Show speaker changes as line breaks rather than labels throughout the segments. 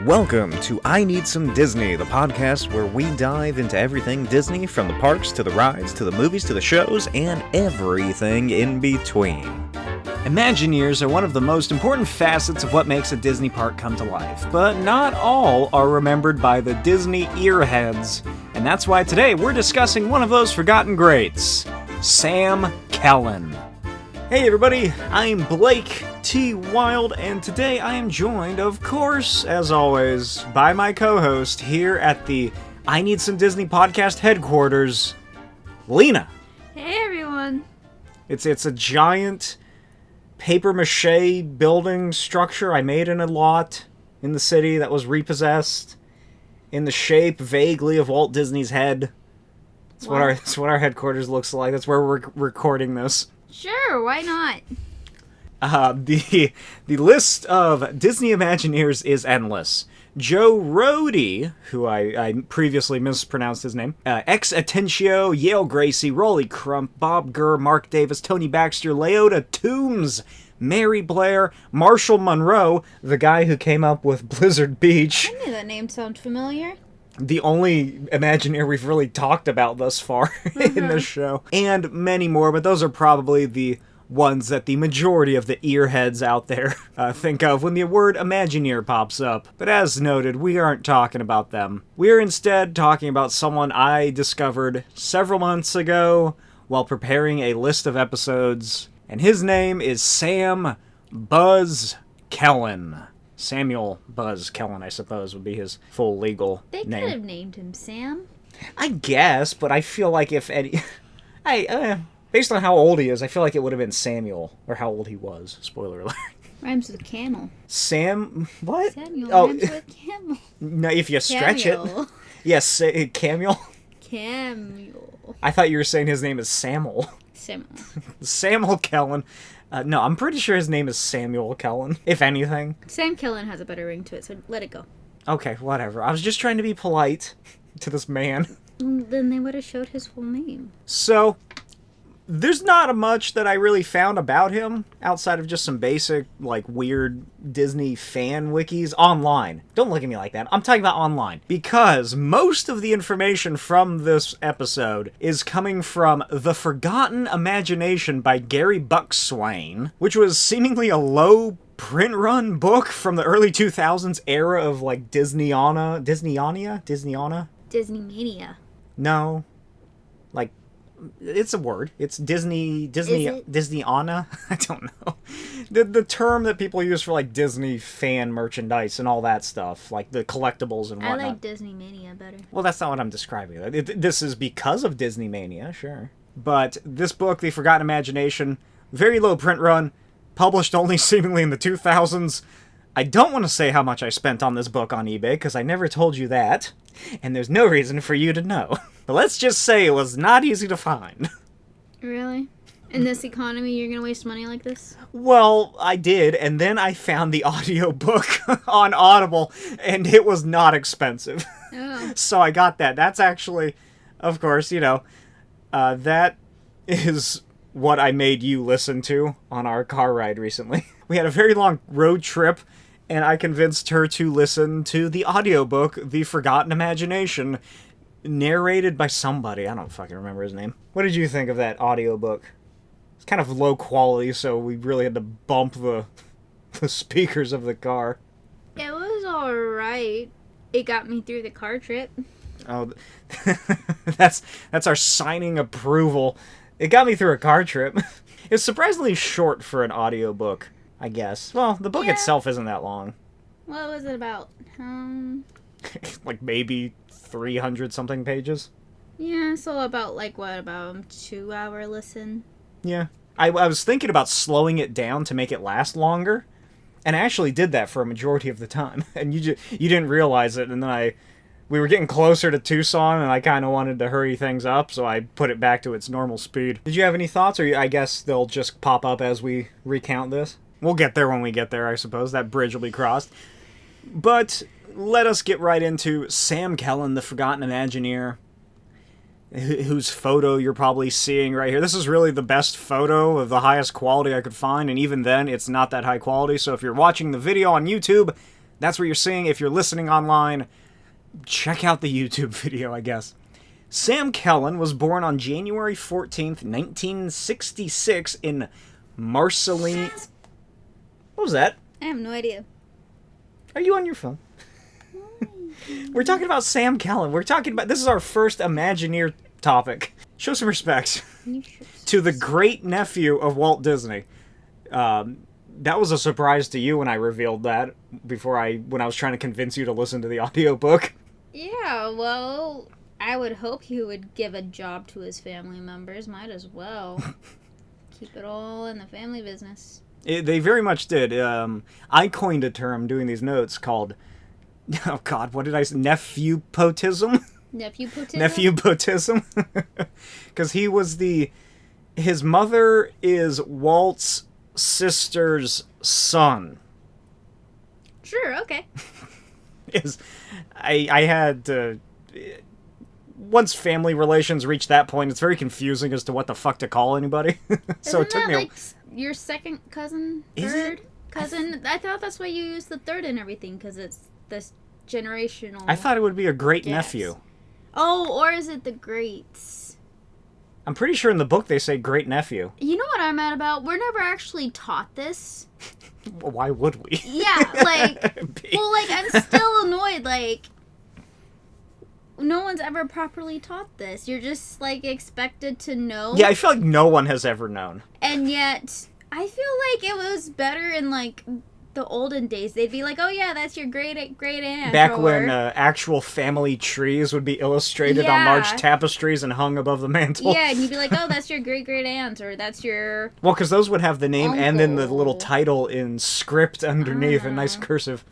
Welcome to I Need Some Disney, the podcast where we dive into everything Disney, from the parks to the rides to the movies to the shows and everything in between. Imagineers are one of the most important facets of what makes a Disney park come to life, but not all are remembered by the Disney earheads, and that's why today we're discussing one of those forgotten greats, Sam Kellan. Hey everybody, I'm Blake T. Wild, and today I am joined, of course, as always, by my co-host here at the I Need Some Disney podcast headquarters, Lena.
Hey everyone.
It's a giant papier-mâché building structure I made in a lot in the city that was repossessed in the shape, vaguely, of Walt Disney's head. That's what our headquarters looks like. That's where we're recording this.
Sure, why not?
The list of Disney Imagineers is endless. Joe Rohde, who I previously mispronounced his name, Ex Atencio, Yale Gracie, Rolly Crump, Bob Gurr, Mark Davis, Tony Baxter, Leota Toombs, Mary Blair, Marshall Monroe, the guy who came up with Blizzard Beach.
I knew that name sounded familiar.
The only Imagineer we've really talked about thus far in this show. And many more, but those are probably the ones that the majority of the earheads out there think of when the word Imagineer pops up. But as noted, we aren't talking about them. We're instead talking about someone I discovered several months ago while preparing a list of episodes, and his name is Sam Buzz Kellan. Samuel Buzz Kellan, I suppose, would be his full legal name.
They could have named him Sam.
I guess, but I feel like if any... based on how old he is, I feel like it would have been Samuel, or how old he was. Spoiler alert.
Rhymes with camel.
What?
Samuel rhymes with camel.
No, if you stretch it. Yes, Camel.
Camel.
I thought you were saying his name is Samuel.
Samuel.
Samuel Kellan. No, I'm pretty sure his name is Samuel Kellan, if anything.
Sam Kellan has a better ring to it, so let it go.
Okay, whatever. I was just trying to be polite to this man.
Then they would have showed his full name.
So, there's not much that I really found about him outside of just some basic, weird Disney fan wikis online. Don't look at me like that. I'm talking about online. Because most of the information from this episode is coming from The Forgotten Imagination by Gary Buckswane, which was seemingly a low print run book from the early 2000s era of, Disneyania?
Disney Mania.
No. It's a word. It's Disneyana? I don't know. The term that people use for, Disney fan merchandise and all that stuff, the collectibles and whatnot.
I like Disney Mania better.
Well, that's not what I'm describing. This is because of Disney Mania, sure. But this book, The Forgotten Imagination, very low print run, published only seemingly in the 2000s. I don't want to say how much I spent on this book on eBay, because I never told you that, and there's no reason for you to know. But let's just say it was not easy to find.
Really? In this economy, you're going to waste money like this?
Well, I did, and then I found the audiobook on Audible, and it was not expensive.
Oh.
So I got that. That's actually, of course, that is what I made you listen to on our car ride recently. We had a very long road trip, and I convinced her to listen to the audiobook, The Forgotten Imagination, narrated by somebody. I don't fucking remember his name. What did you think of that audiobook? It's kind of low quality, so we really had to bump the speakers of the car.
It was alright. It got me through the car trip.
Oh, that's our signing approval. It got me through a car trip. It's surprisingly short for an audiobook, I guess. Well, the book itself isn't that long.
What was it about?
Maybe 300-something pages?
Yeah, so about, about a 2-hour listen?
Yeah. I was thinking about slowing it down to make it last longer, and I actually did that for a majority of the time, and you didn't realize it, and then we were getting closer to Tucson, and I kind of wanted to hurry things up, so I put it back to its normal speed. Did you have any thoughts, or I guess they'll just pop up as we recount this? We'll get there when we get there, I suppose. That bridge will be crossed. But let us get right into Sam Kellan, the Forgotten Imagineer, whose photo you're probably seeing right here. This is really the best photo of the highest quality I could find, and even then, it's not that high quality, so if you're watching the video on YouTube, That's what you're seeing. If you're listening online, check out the YouTube video, I guess. Sam Kellan was born on January 14th, 1966 in Marceline... What was that?
I have no idea.
Are you on your phone? We're talking about Sam Kellan. We're talking about... This is our first Imagineer topic. Show some respect to the great nephew of Walt Disney. That was a surprise to you when I revealed that when I was trying to convince you to listen to the audiobook.
Yeah, well, I would hope he would give a job to his family members. Might as well. Keep it all in the family business.
They very much did. I coined a term doing these notes called, oh God, what did I say? Nephew-potism?
Nephew-potism?
Nephew-potism. Because his mother is Walt's sister's son.
Sure, okay.
I had once family relations reach that point, it's very confusing as to what the fuck to call anybody. So it took me
like your second cousin, third cousin? I thought that's why you use the third and everything, because it's this generational.
I thought it would be a great nephew.
Oh, or is it the greats?
I'm pretty sure in the book they say great nephew.
You know what I'm mad about? We're never actually taught this.
Well, why would we?
Yeah, I'm still annoyed, no one's ever properly taught this. You're just, expected to know.
Yeah, I feel like no one has ever known.
And yet, I feel like it was better in, the olden days. They'd be like, oh, yeah, that's your great-aunt.
Back when actual family trees would be illustrated on large tapestries and hung above the mantle.
Yeah, and you'd be like, oh, that's your great-aunt, or that's your
Well, because those would have the name
uncle.
And then the little title in script underneath in nice cursive.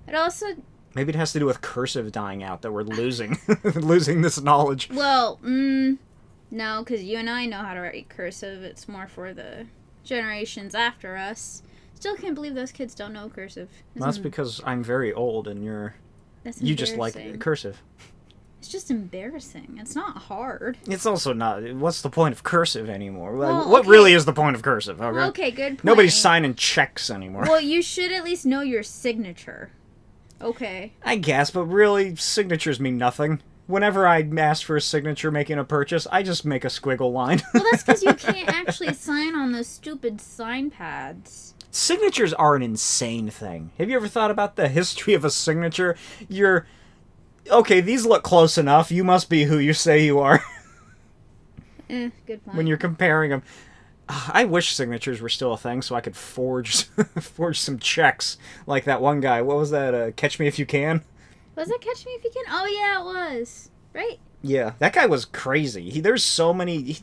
It also...
Maybe it has to do with cursive dying out, that we're losing losing this knowledge.
Well, no, because you and I know how to write cursive. It's more for the generations after us. Still can't believe those kids don't know cursive.
Well, that's because I'm very old and you just like cursive.
It's just embarrassing. It's not hard.
It's also not. What's the point of cursive anymore?
Well,
what really is the point of cursive? Okay,
okay, good point.
Nobody's signing checks anymore.
Well, you should at least know your signature. Okay.
I guess, but really, signatures mean nothing. Whenever I ask for a signature making a purchase, I just make a squiggle line.
Well, that's because you can't actually sign on those stupid sign pads.
Signatures are an insane thing. Have you ever thought about the history of a signature? Okay, these look close enough. You must be who you say you are.
Good point.
When you're comparing them. I wish signatures were still a thing so I could forge some checks like that one guy. What was that? Catch Me If You Can?
Was that Catch Me If You Can? Oh, yeah, it was. Right?
Yeah, that guy was crazy. There's so many...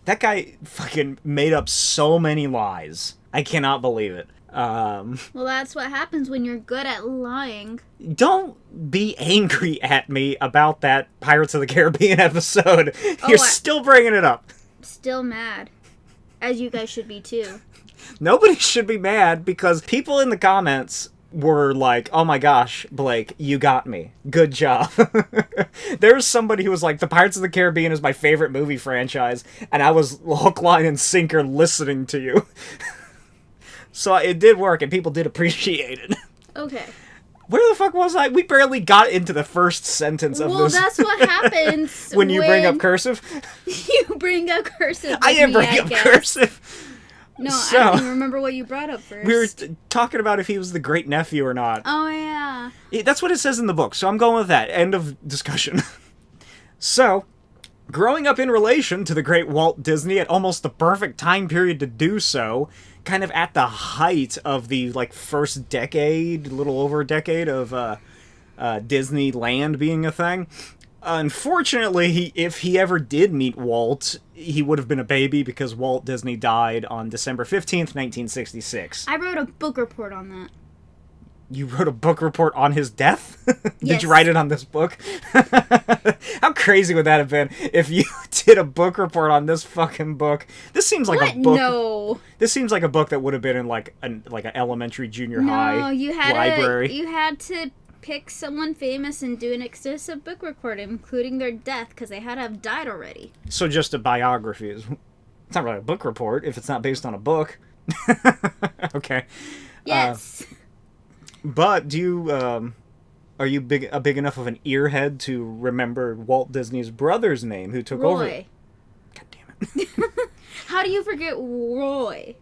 That guy fucking made up so many lies. I cannot believe it.
Well, that's what happens when you're good at lying.
Don't be angry at me about that Pirates of the Caribbean episode. You're still bringing it up.
Still mad. As you guys should be, too.
Nobody should be mad because people in the comments were like, oh my gosh, Blake, you got me. Good job. There's somebody who was like, the Pirates of the Caribbean is my favorite movie franchise, and I was hook, line, and sinker listening to you. So it did work, and people did appreciate it.
Okay.
Where the fuck was I? We barely got into the first sentence of this.
Well, that's what happens
when you bring up cursive.
You bring up cursive.
I didn't bring up cursive.
No, I don't even remember what you brought up first.
We were talking about if he was the great nephew or not.
Oh, yeah.
That's what it says in the book, so I'm going with that. End of discussion. So, growing up in relation to the great Walt Disney at almost the perfect time period to do so, kind of at the height of the first decade, a little over a decade of Disneyland being a thing. Unfortunately, if he ever did meet Walt, he would have been a baby because Walt Disney died on December 15th, 1966.
I wrote a book report on that.
You wrote a book report on his death?
Yes.
Did you write it on this book? How crazy would that have been if you did a book report on this fucking book? This seems like a book.
No.
This seems like a book that would have been in an elementary, junior high library.
You had to pick someone famous and do an extensive book report, including their death, because they had to have died already.
So just a biography is... It's not really a book report if it's not based on a book. Okay.
Yes.
But do you, are you a big enough of an earhead to remember Walt Disney's brother's name who took over?
Roy.
God damn it.
How do you forget Roy?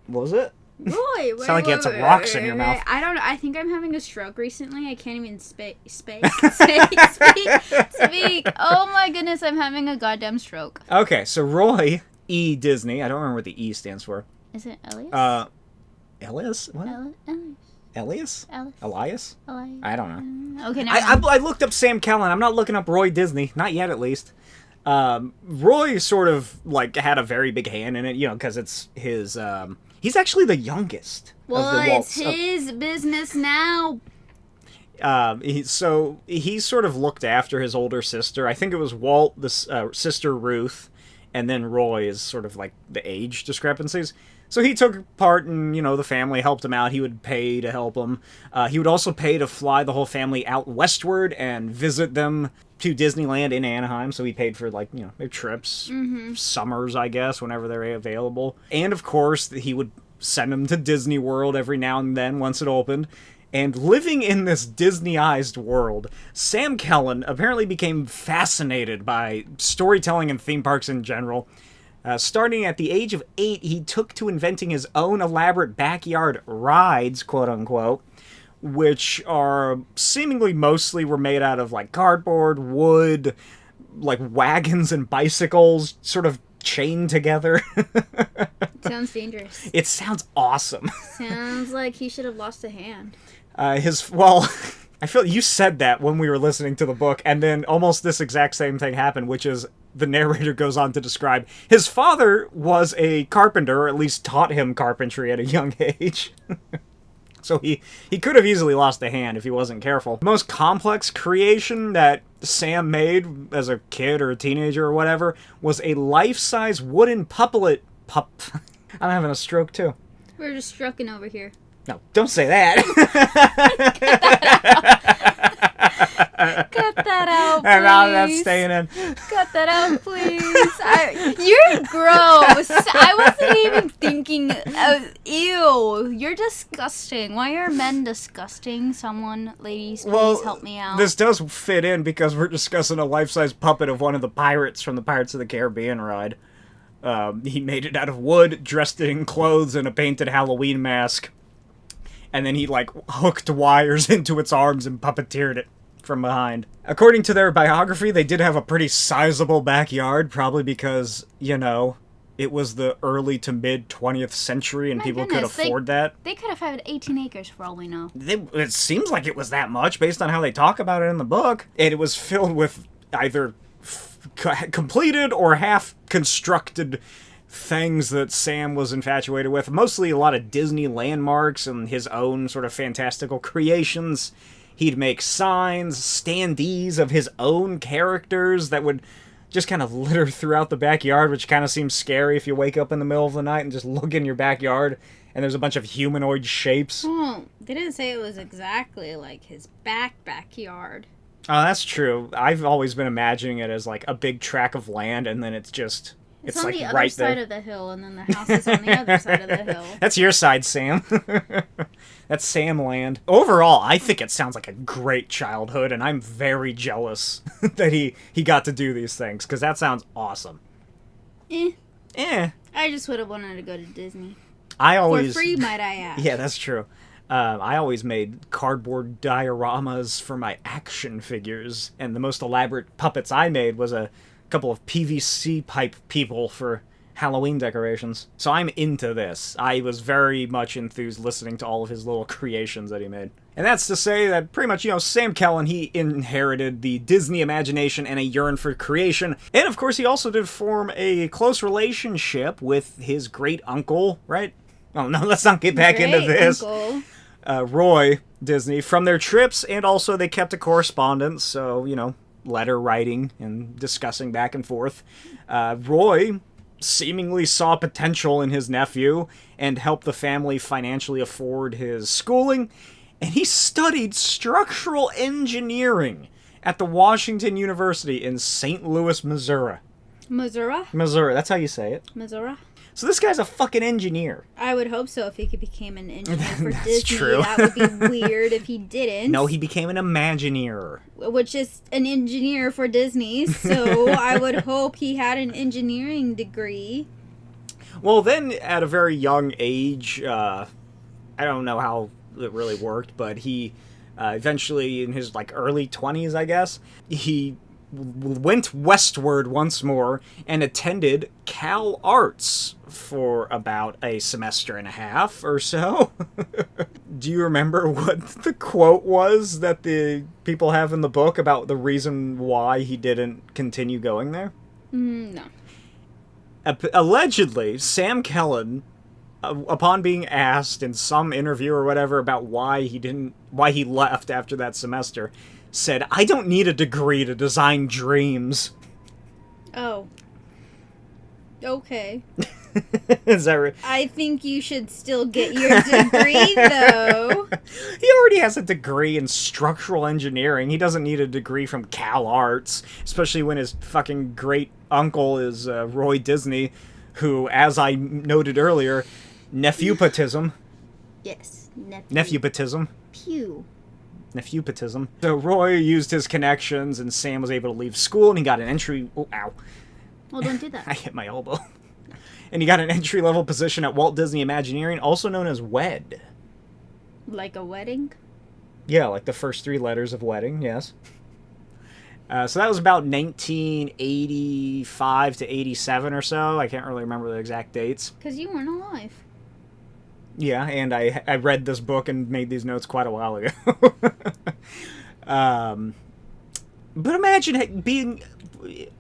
What was it?
Roy.
Sound like you had some rocks in your mouth.
I don't know. I think I'm having a stroke recently. I can't even speak. Oh my goodness, I'm having a goddamn stroke.
Okay, so Roy E. Disney. I don't remember what the E stands for.
Is it Elias?
Elias? What? Elias? Elias? I don't know.
Okay, now
I looked up Sam Kellan. I'm not looking up Roy Disney. Not yet, at least. Roy sort of, like, had a very big hand in it, you know, because it's his, he's actually the youngest
well,
of the
it's his business now.
He sort of looked after his older sister. I think it was Walt, sister Ruth, and then Roy is sort of like the age discrepancies. So he took part in, you know, the family, helped him out. He would pay to help him. He would also pay to fly the whole family out westward and visit them to Disneyland in Anaheim. So he paid for, like, you know, their trips, summers, I guess, whenever they're available. And, of course, he would send them to Disney World every now and then once it opened. And living in this Disneyized world, Sam Kellan apparently became fascinated by storytelling and theme parks in general. Starting at the age of 8, he took to inventing his own elaborate backyard rides, quote-unquote, which are seemingly mostly were made out of, like, cardboard, wood, like, wagons and bicycles, sort of chained together.
Sounds dangerous.
It sounds awesome.
Sounds like he should have lost a hand.
I feel you said that when we were listening to the book, and then almost this exact same thing happened, which is the narrator goes on to describe his father was a carpenter, or at least taught him carpentry at a young age. So he could have easily lost a hand if he wasn't careful. The most complex creation that Sam made as a kid or a teenager or whatever was a life-size wooden puppet. I'm having a stroke too.
We're just stroking over here.
No, don't say that.
Cut that out, please.
And now that's staying in.
Cut that out, please. You're gross. I wasn't even thinking of, ew. You're disgusting. Why are men disgusting? Someone, ladies, please help me out.
This does fit in because we're discussing a life-size puppet of one of the pirates from the Pirates of the Caribbean ride. He made it out of wood, dressed it in clothes and a painted Halloween mask. And then he, like, hooked wires into its arms and puppeteered it from behind. According to their biography, they did have a pretty sizable backyard, probably because, you know, it was the early to mid 20th century and people could afford that.
They could have had 18 acres for all we know.
It seems like it was that much based on how they talk about it in the book. And it was filled with either completed or half-constructed things that Sam was infatuated with. Mostly a lot of Disney landmarks and his own sort of fantastical creations. He'd make signs, standees of his own characters that would just kind of litter throughout the backyard, which kind of seems scary if you wake up in the middle of the night and just look in your backyard and there's a bunch of humanoid shapes.
Oh, they didn't say it was exactly like his backyard.
Oh, that's true. I've always been imagining it as like a big tract of land and then it's just...
It's on
like
the other
right
side
there.
of the hill, and then the house is on the other side of the hill.
That's your side, Sam. That's Sam land. Overall, I think it sounds like a great childhood, and I'm very jealous that he got to do these things, because that sounds awesome.
I just would have wanted to go to Disney.
For
free, might I add.
Yeah, that's true. I always made cardboard dioramas for my action figures, and the most elaborate puppets I made was a couple of PVC pipe people for Halloween decorations. So I'm into this. I was very much enthused listening to all of his little creations that he made. And that's to say that pretty much, you know, Sam Kellan, he inherited the Disney imagination and a yearn for creation. And of course, he also did form a close relationship with his great uncle, right? Oh no, let's not get back into this. Roy Disney, from their trips, and also they kept a correspondence, so, you know, letter writing and discussing back and forth. Roy seemingly saw potential in his nephew and helped the family financially afford his schooling, and he studied structural engineering at the Washington University in St. Louis, Missouri.
Missouri?
Missouri, that's how you say it.
Missouri?
So this guy's a fucking engineer.
I would hope so if he became an engineer for
That's
Disney.
true.
That would be weird if he didn't.
No, he became an Imagineer.
Which is an engineer for Disney, so I would hope he had an engineering degree.
Well, then, at a very young age, I don't know how it really worked, but he eventually, in his early 20s, I guess, he went westward once more and attended Cal Arts for about a semester and a half or so. Do you remember what the quote was that the people have in the book about the reason why he didn't continue going there?
No.
Allegedly, Sam Kellan, upon being asked in some interview or whatever about why he left after that semester, said, "I don't need a degree to design dreams."
Oh. Okay.
Is that right?
I think you should still get your degree, though.
He already has a degree in structural engineering. He doesn't need a degree from Cal Arts, especially when his fucking great uncle is Roy Disney, who, as I noted earlier, nephewpotism.
Yes,
Nephewpotism.
Pew.
Nephewpotism. So Roy used his connections, and Sam was able to leave school, and he got an entry... Oh, ow.
Well, don't do that.
I hit my elbow. And he got an entry-level position at Walt Disney Imagineering, also known as WED.
Like a wedding?
Yeah, like the first 3 letters of wedding, yes. So that was about 1985 to 87 or so. I can't really remember the exact dates.
Because you weren't alive.
Yeah, and I read this book and made these notes quite a while ago. But imagine being...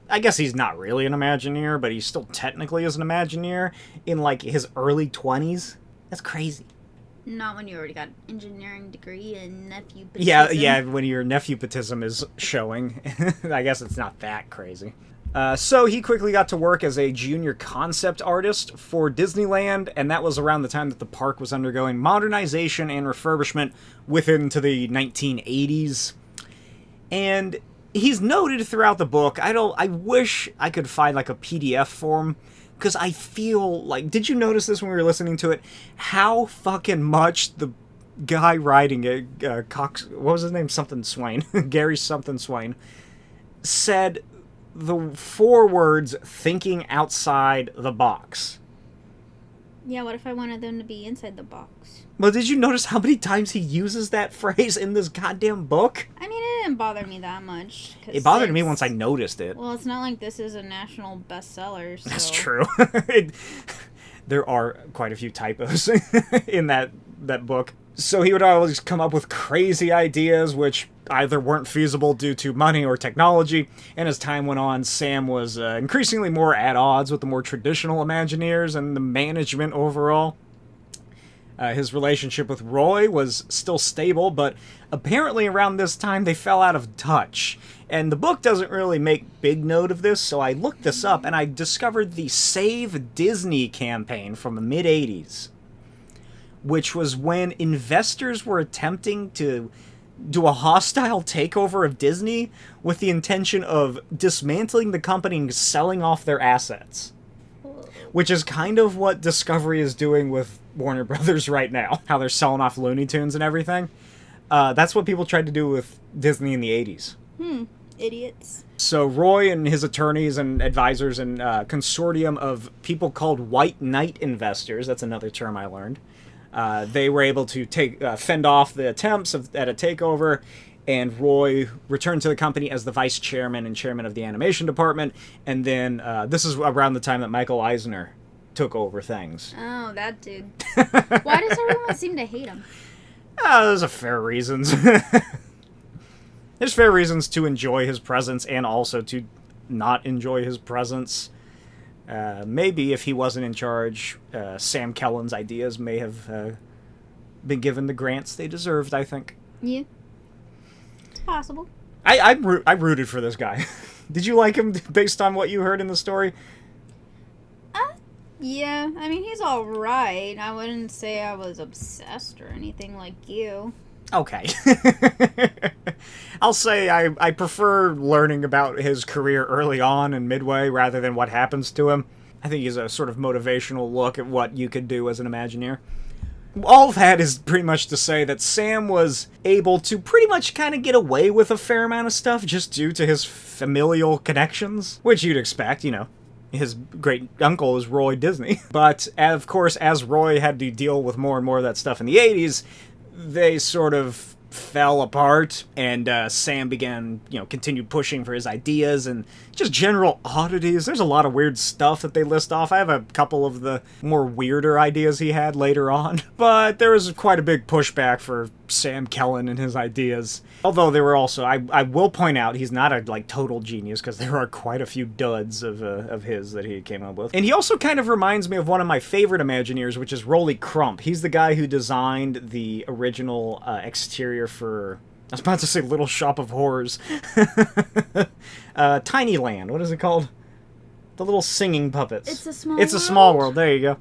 I guess he's not really an Imagineer, but he still technically is an Imagineer in, his early 20s. That's crazy.
Not when you already got an engineering degree and nephewpotism.
Yeah, when your nephewpotism is showing. I guess it's not that crazy. So he quickly got to work as a junior concept artist for Disneyland, and that was around the time that the park was undergoing modernization and refurbishment into the 1980s. And he's noted throughout the book. I wish I could find a PDF form, because I feel did you notice this when we were listening to it? How fucking much the guy writing it, what was his name? Something Swain. Gary something Swain, said the 4 words, thinking outside the box.
Yeah, what if I wanted them to be inside the box?
Well, did you notice how many times he uses that phrase in this goddamn book?
I mean, it didn't bother me that much.
It bothered me once I noticed it.
Well, it's not like this is a national bestseller, so...
That's true. There are quite a few typos in that book. So he would always come up with crazy ideas, which either weren't feasible due to money or technology, and as time went on, Sam was increasingly more at odds with the more traditional Imagineers and the management overall. His relationship with Roy was still stable, but apparently around this time they fell out of touch. And the book doesn't really make big note of this, so I looked this up and I discovered the Save Disney campaign from the mid-80s, which was when investors were attempting to do a hostile takeover of Disney with the intention of dismantling the company and selling off their assets. Which is kind of what Discovery is doing with Warner Brothers right now. How they're selling off Looney Tunes and everything. That's what people tried to do with Disney in the 80s.
Idiots.
So Roy and his attorneys and advisors and consortium of people called White Knight investors, that's another term I learned, they were able to fend off the attempts at a takeover, and Roy returned to the company as the vice chairman and chairman of the animation department, and then this is around the time that Michael Eisner took over things.
Oh, that dude. Why does everyone seem to hate him?
There's fair reasons. There's fair reasons to enjoy his presence and also to not enjoy his presence. Maybe if he wasn't in charge, Sam Kellan's ideas may have been given the grants they deserved, I think.
Yeah. It's possible.
I rooted for this guy. Did you like him based on what you heard in the story?
Yeah. I mean, he's alright. I wouldn't say I was obsessed or anything like you.
Okay. I'll say I prefer learning about his career early on and midway rather than what happens to him. I think he's a sort of motivational look at what you could do as an Imagineer. All of that is pretty much to say that Sam was able to pretty much kind of get away with a fair amount of stuff just due to his familial connections, which you'd expect, you know. His great uncle is Roy Disney. But, of course, as Roy had to deal with more and more of that stuff in the 80s, they sort of fell apart, and Sam began, continued pushing for his ideas and just general oddities. There's a lot of weird stuff that they list off. I have a couple of the more weirder ideas he had later on, but there was quite a big pushback for Sam Kellan and his ideas. Although they were also, I will point out, he's not a total genius, because there are quite a few duds of his that he came up with. And he also kind of reminds me of one of my favorite Imagineers, which is Rolly Crump. He's the guy who designed the original exterior for, I was about to say Little Shop of Horrors. Tiny Land, what is it called? The little singing puppets.
It's a Small
It's a Small World, there you go.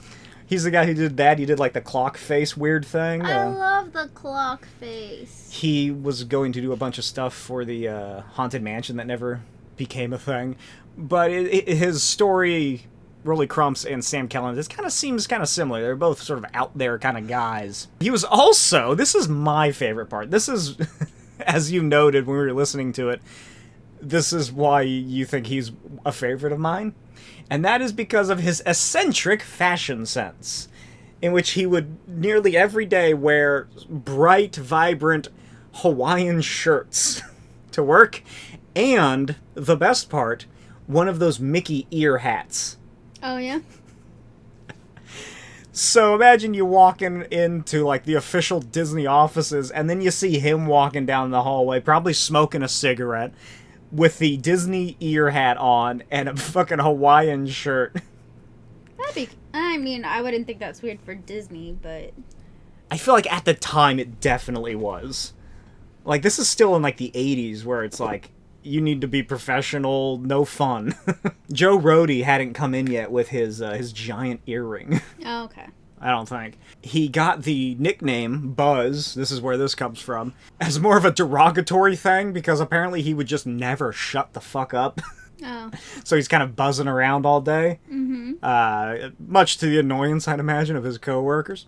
He's the guy who did that. He did the clock face weird thing.
I love the clock face.
He was going to do a bunch of stuff for the Haunted Mansion that never became a thing. But his story, Rolly Crump's and Sam Kellan, this kind of seems kind of similar. They're both sort of out there kind of guys. He was also, this is my favorite part. This is, as you noted when we were listening to it, this is why you think he's a favorite of mine. And that is because of his eccentric fashion sense, in which he would nearly every day wear bright, vibrant Hawaiian shirts to work, and, the best part, one of those Mickey ear hats.
Oh, yeah?
So imagine you walking into, the official Disney offices, and then you see him walking down the hallway, probably smoking a cigarette, with the Disney ear hat on and a fucking Hawaiian shirt.
I wouldn't think that's weird for Disney, but...
I feel like at the time it definitely was. This is still in, the 80s, where it's you need to be professional, no fun. Joe Rohde hadn't come in yet with his giant earring.
Oh, okay.
I don't think. He got the nickname Buzz, this is where this comes from, as more of a derogatory thing, because apparently he would just never shut the fuck up.
Oh.
So he's kind of buzzing around all day.
Mm-hmm.
Much to the annoyance, I'd imagine, of his co-workers.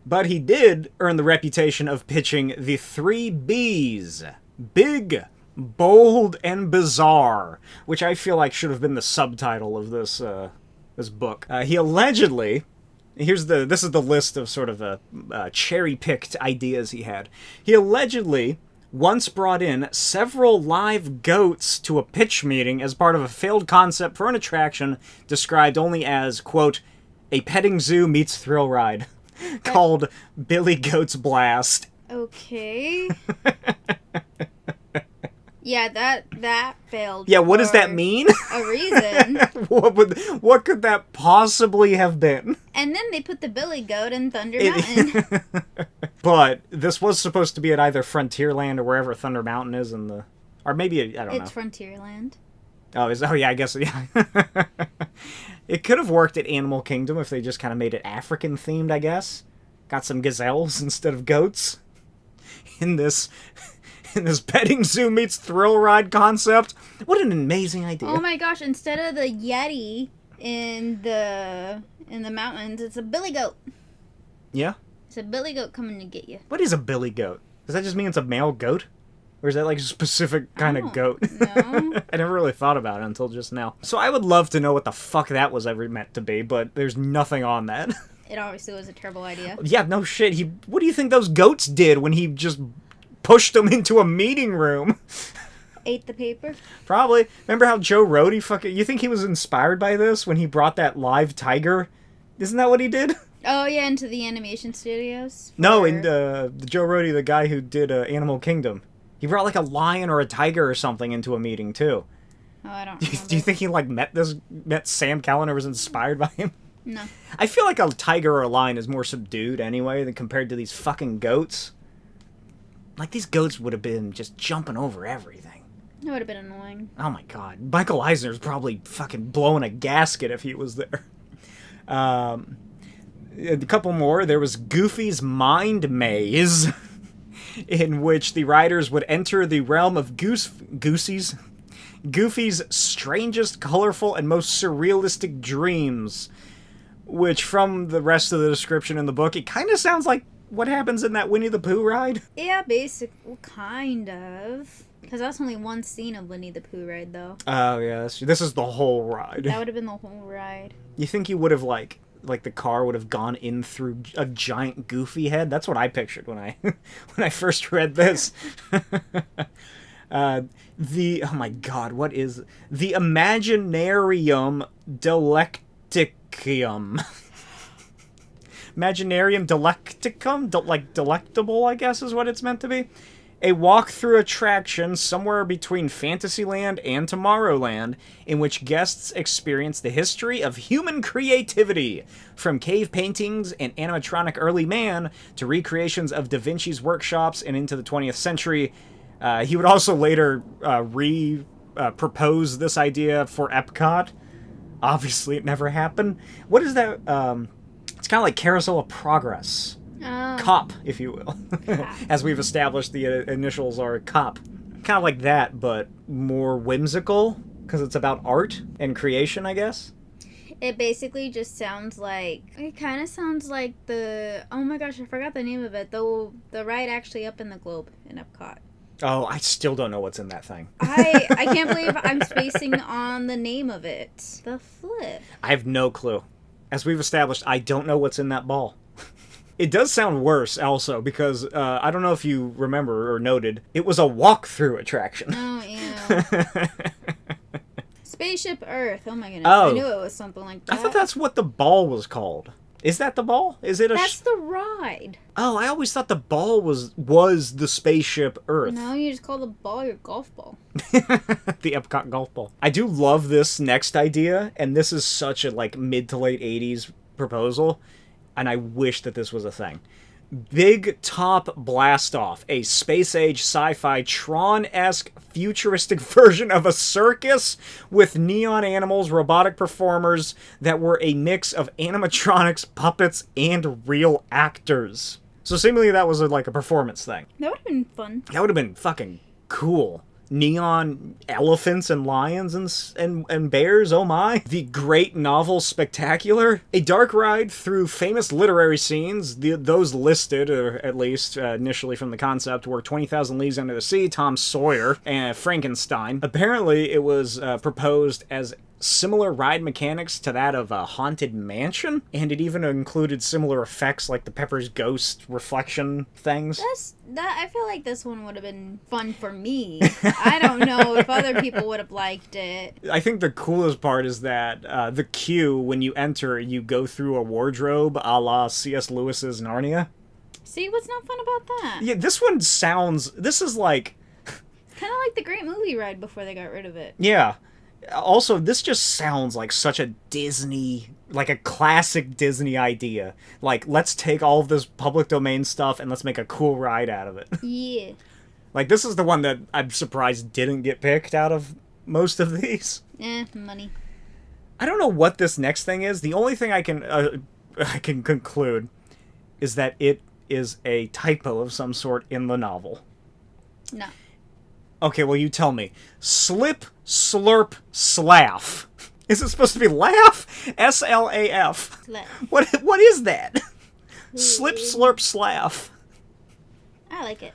But he did earn the reputation of pitching the 3 Bs. Big, bold, and bizarre. Which I feel like should have been the subtitle of this book. He allegedly... This is the list of sort of cherry-picked ideas he had. He allegedly once brought in several live goats to a pitch meeting as part of a failed concept for an attraction described only as, quote, a petting zoo meets thrill ride, called Billy Goat's Blast.
Okay. Yeah, that failed.
Yeah, what does that mean?
A reason.
What could that possibly have been?
And then they put the Billy Goat in Thunder Mountain.
But this was supposed to be at either Frontierland or wherever Thunder Mountain is in the... Or maybe, I don't know.
It's Frontierland.
Oh, yeah, I guess, yeah. It could have worked at Animal Kingdom if they just kind of made it African-themed, I guess. Got some gazelles instead of goats. In this petting zoo meets thrill ride concept. What an amazing idea.
Oh my gosh, instead of the Yeti in the mountains, it's a Billy Goat.
Yeah?
It's a Billy Goat coming to get you.
What is a Billy Goat? Does that just mean it's a male goat? Or is that a specific kind of goat?
No.
I never really thought about it until just now. So I would love to know what the fuck that was ever meant to be, but there's nothing on that.
It obviously was a terrible idea.
Yeah, no shit. What do you think those goats did when he just pushed them into a meeting room?
Ate the paper?
Probably. Remember how Joe Rohde you think he was inspired by this when he brought that live tiger? Isn't that what he did?
Oh, yeah, into the animation studios?
No, and Joe Rohde, the guy who did Animal Kingdom. He brought a lion or a tiger or something into a meeting too.
Oh, I don't remember.
Do you think he met Sam Kellan or was inspired by him?
No.
I feel like a tiger or a lion is more subdued anyway than compared to these fucking goats. These goats would have been just jumping over everything.
It would have been annoying.
Oh my god. Michael Eisner's probably fucking blowing a gasket if he was there. A couple more. There was Goofy's Mind Maze, in which the riders would enter the realm of Goosey's Goofy's strangest, colorful, and most surrealistic dreams. Which, from the rest of the description in the book, it kind of sounds like what happens in that Winnie the Pooh ride.
Yeah, kind of. Because that's only one scene of Winnie the Pooh ride, though.
Oh, yeah. This is the whole ride.
That would have been the whole ride.
You think you would have, like the car would have gone in through a giant Goofy head? That's what I pictured when I when I first read this. Oh my god, what is the Imaginarium Delecticum? Imaginarium Delecticum? Like delectable, I guess is what it's meant to be. A walk-through attraction somewhere between Fantasyland and Tomorrowland, in which guests experience the history of human creativity, from cave paintings and animatronic early man to recreations of Da Vinci's workshops and into the 20th century. He would also later propose this idea for EPCOT. Obviously, it never happened. What is that? It's kind of like Carousel of Progress. COP, if you will. As we've established, the initials are COP. Kind of like that, but more whimsical, because it's about art and creation, I guess.
It basically just sounds like... It kind of sounds like the... Oh my gosh, I forgot the name of it. The ride actually up in the globe in Epcot.
Oh, I still don't know what's in that thing.
I can't believe I'm spacing on the name of it. The flip.
I have no clue. As we've established, I don't know what's in that ball. It does sound worse, also, because I don't know if you remember or noted, it was a walk-through attraction.
Oh, yeah. Spaceship Earth. Oh, my goodness.
Oh.
I knew it was something like that.
I thought that's what the ball was called. Is that the ball? Is it a...
That's the ride.
Oh, I always thought the ball was the Spaceship Earth.
No, you just call the ball your golf ball.
The Epcot golf ball. I do love this next idea, and this is such a, like, mid to late 80s proposal. And I wish that this was a thing. Big Top Blast-Off, a space-age sci-fi Tron-esque futuristic version of a circus with neon animals, robotic performers that were a mix of animatronics, puppets, and real actors. So seemingly that was like a performance thing.
That would have been fun.
That would have been fucking cool. Neon elephants and lions and bears, oh my. The Great Novel Spectacular. A dark ride through famous literary scenes, those listed, or at least initially from the concept, were 20,000 Leagues Under the Sea, Tom Sawyer, and Frankenstein. Apparently it was proposed as similar ride mechanics to that of a Haunted Mansion, and it even included similar effects like the Pepper's Ghost reflection things.
I feel like this one would have been fun for me. I don't know if other people would have liked it.
I think the coolest part is that the queue, when you enter, you go through a wardrobe a la C.S. Lewis's Narnia.
See, what's not fun about that?
Yeah, this is like...
Kind of like the Great Movie Ride before they got rid of it.
Yeah. Also, this just sounds like such a Disney, like a classic Disney idea. Like, let's take all of this public domain stuff and let's make a cool ride out of it.
Yeah.
Like, this is the one that I'm surprised didn't get picked out of most of these.
Money.
I don't know what this next thing is. The only thing I can conclude is that it is a typo of some sort in the novel.
No.
Okay, well, you tell me. Slip, slurp, slaff. Is it supposed to be laugh? S-L-A-F. What is that? Slip, slurp, slaff.
I like it.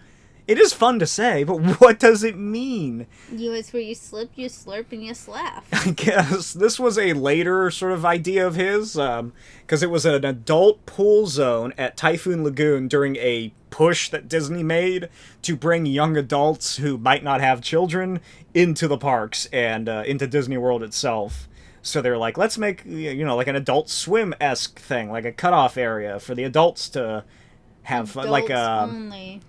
It is fun to say, but what does it mean?
It's where you slip, you slurp, and you slaff.
I guess this was a later sort of idea of his, because it was an adult pool zone at Typhoon Lagoon during a push that Disney made to bring young adults who might not have children into the parks and into Disney World itself. So they're like, let's make, like an Adult Swim-esque thing, like a cutoff area for the adults to have fun.
Adults only.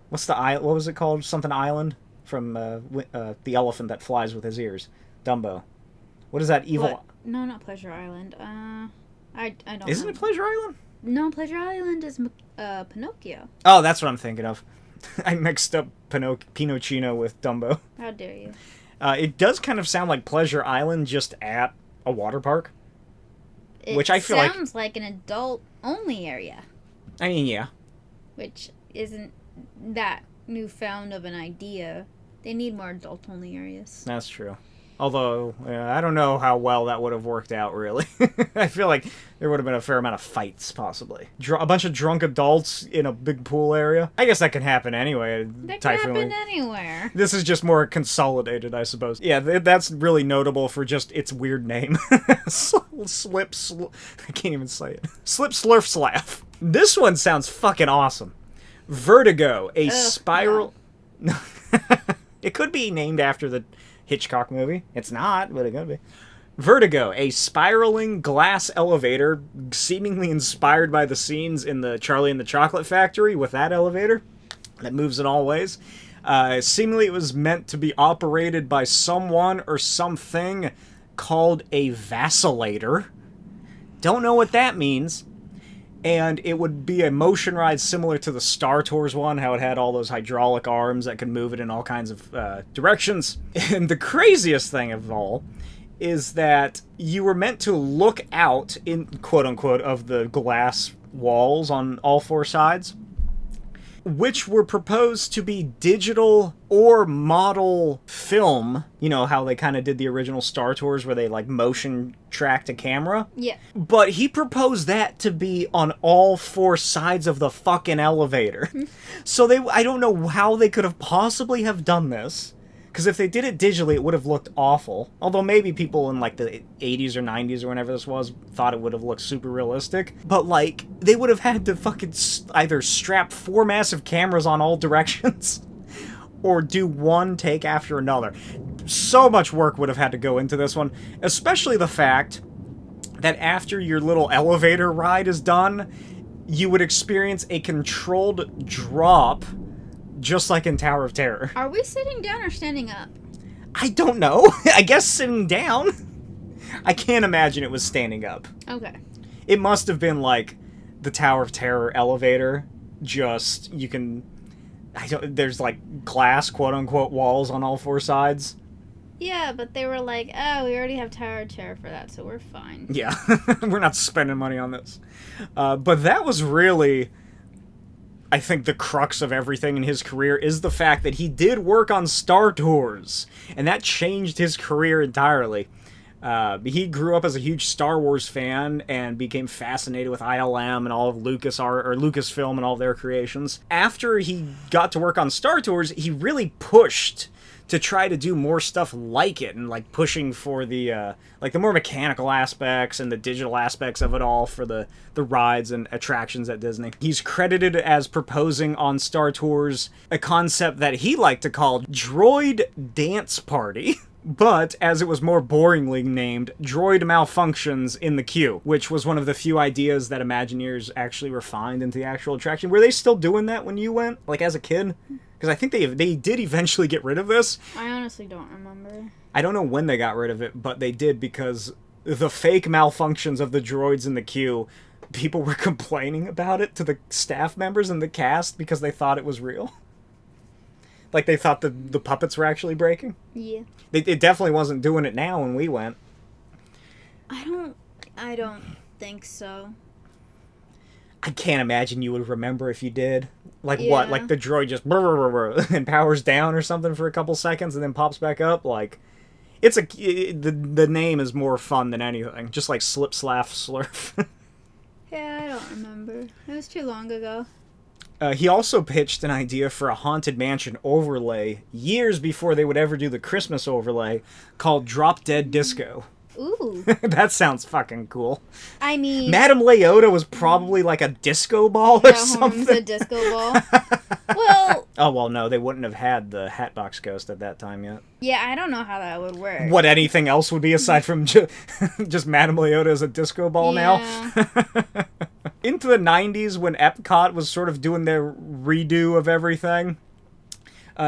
What's the island? What was it called? Something Island from the elephant that flies with his ears. Dumbo. What is that evil?
What? No, not Pleasure Island. I don't.
Isn't it Pleasure Island?
No, Pleasure Island is Pinocchio.
Oh, that's what I'm thinking of. I mixed up Pinocchio with Dumbo.
How dare you?
It does kind of sound like Pleasure Island just at a water park. Which I feel like
sounds like an adult only area.
I mean, yeah.
Which isn't that newfound of an idea. They need more adult-only areas.
That's true. Although, I don't know how well that would have worked out, really. I feel like there would have been a fair amount of fights, possibly. A bunch of drunk adults in a big pool area. I guess that can happen anyway.
That can happen anywhere.
This is just more consolidated, I suppose. Yeah, that's really notable for just its weird name. I can't even say it. Slip, slurf, slaff. This one sounds fucking awesome. Vertigo, a spiral... No. It could be named after the Hitchcock movie. It's not, but it could be. Vertigo, a spiraling glass elevator seemingly inspired by the scenes in the Charlie and the Chocolate Factory with that elevator that moves in all ways. Seemingly it was meant to be operated by someone or something called a vacillator. Don't know what that means. And it would be a motion ride similar to the Star Tours one, how it had all those hydraulic arms that could move it in all kinds of directions. And the craziest thing of all is that you were meant to look out, in quote-unquote, of the glass walls on all four sides, which were proposed to be digital or model film. You know how they kind of did the original Star Tours where they like motion tracked a camera?
Yeah.
But he proposed that to be on all four sides of the fucking elevator. So I don't know how they could have possibly have done this. Because if they did it digitally, it would have looked awful. Although maybe people in, like, the 80s or 90s or whenever this was thought it would have looked super realistic. But, like, they would have had to fucking either strap 4 massive cameras on all directions or do one take after another. So much work would have had to go into this one. Especially the fact that after your little elevator ride is done, you would experience a controlled drop, just like in Tower of Terror.
Are we sitting down or standing up?
I don't know. I guess sitting down. I can't imagine it was standing up.
Okay.
It must have been like the Tower of Terror elevator. Just, you can... there's like glass, quote-unquote, walls on all four sides.
Yeah, but they were like, oh, we already have Tower of Terror for that, so we're fine.
Yeah. We're not spending money on this. But that was really... I think the crux of everything in his career is the fact that he did work on Star Tours, and that changed his career entirely. He grew up as a huge Star Wars fan and became fascinated with ILM and all of Lucasfilm and all of their creations. After he got to work on Star Tours, he really pushed to try to do more stuff like it, and like pushing for the like the more mechanical aspects and the digital aspects of it all for the rides and attractions at Disney. He's credited as proposing on Star Tours a concept that he liked to call Droid Dance Party. But, as it was more boringly named, Droid Malfunctions in the Queue, which was one of the few ideas that Imagineers actually refined into the actual attraction. Were they still doing that when you went, like as a kid? Because I think they did eventually get rid of this.
I honestly don't remember.
I don't know when they got rid of it, but they did, because the fake malfunctions of the droids in the queue, people were complaining about it to the staff members and the cast because they thought it was real. Like, they thought the puppets were actually breaking.
Yeah.
It definitely wasn't doing it now when we went.
I don't think so.
I can't imagine you would remember if you did. Like,
Yeah.
what? Like, the droid just and powers down or something for a couple seconds and then pops back up? Like, the name is more fun than anything. Just like Slip, Slaff, Slurf.
Yeah, I don't remember. It was too long ago.
He also pitched an idea for a Haunted Mansion overlay years before they would ever do the Christmas overlay called Drop Dead Disco.
Ooh.
That sounds fucking cool.
I mean...
Madame Leota was probably like a disco ball or something.
A disco ball. Well...
Oh, well, no, they wouldn't have had the Hatbox Ghost at that time yet.
Yeah, I don't know how that would work.
What, anything else would be aside from just Madame Leota as a disco ball now? Into the 90s, when EPCOT was sort of doing their redo of everything,